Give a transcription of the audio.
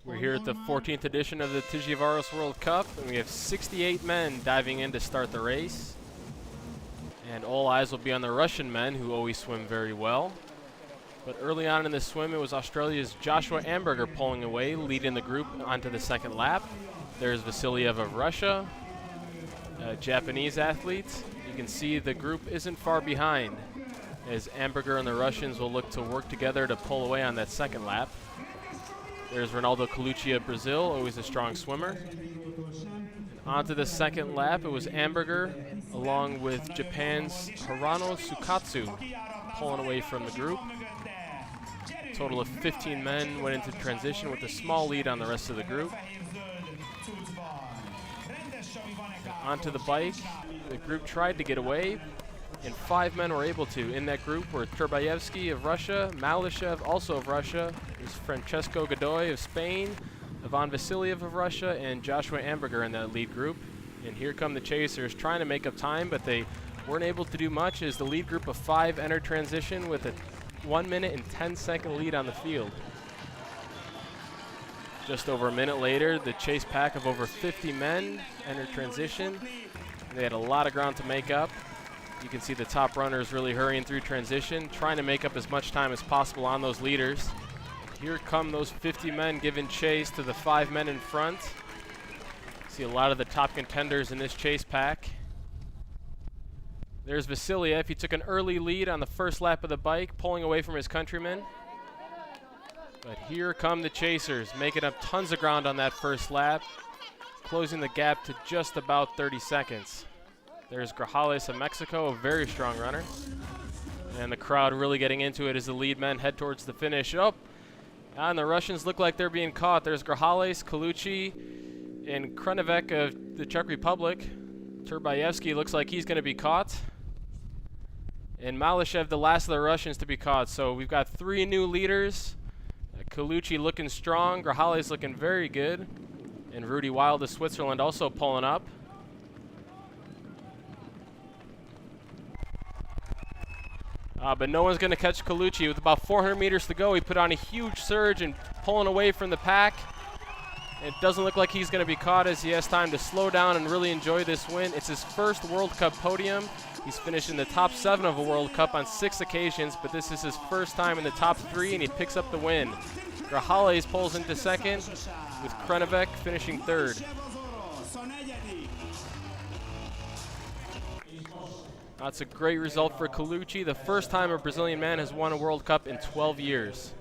We're here at the 14th edition of the Tiszaujvaros World Cup, and we have 68 men diving in to start the race. And all eyes will be on the Russian men, who always swim very well. But early on in the swim, it was Australia's Joshua Amberger pulling away, leading the group onto the second lap. There's Vasiliev of Russia, a Japanese athlete. You can see the group isn't far behind, as Amberger and the Russians will look to work together to pull away on that second lap. There's Ronaldo Colucci of Brazil, always a strong swimmer. And onto the second lap, it was Amberger, along with Japan's Hirano Tsukatsu, pulling away from the group. A total of 15 men went into transition with a small lead on the rest of the group. And onto the bike, the group tried to get away, and 5 men were able to. In that group were Turbayevsky of Russia, Malyshev also of Russia, there's Francesco Godoy of Spain, Ivan Vasiliev of Russia, and Joshua Amberger in that lead group. And here come the chasers trying to make up time, but they weren't able to do much as the lead group of 5 entered transition with a 1 minute and 10-second lead on the field. Just over a minute later, the chase pack of over 50 men entered transition. They had a lot of ground to make up. You can see the top runners really hurrying through transition, trying to make up as much time as possible on those leaders. Here come those 50 men giving chase to the 5 men in front. See a lot of the top contenders in this chase pack. There's Vasiliev. He took an early lead on the first lap of the bike, pulling away from his countrymen. But here come the chasers, making up tons of ground on that first lap, closing the gap to just about 30 seconds. There's Grajales of Mexico, a very strong runner. And the crowd really getting into it as the lead men head towards the finish. Oh, and the Russians look like they're being caught. There's Grajales, Colucci, and Krunevec of the Czech Republic. Turbayevsky looks like he's going to be caught. And Malyshev, the last of the Russians to be caught. So we've got 3 new leaders. Colucci looking strong, Grajales looking very good. And Rudy Wild of Switzerland also pulling up. But no one's going to catch Colucci. With about 400 meters to go, he put on a huge surge and pulling away from the pack. It doesn't look like he's going to be caught as he has time to slow down and really enjoy this win. It's his first World Cup podium. He's finished in the top 7 of a World Cup on 6 occasions, but this is his first time in the top 3, and he picks up the win. Grajales pulls into second, with Krunevec finishing third. That's a great result for Colucci, the first time a Brazilian man has won a World Cup in 12 years.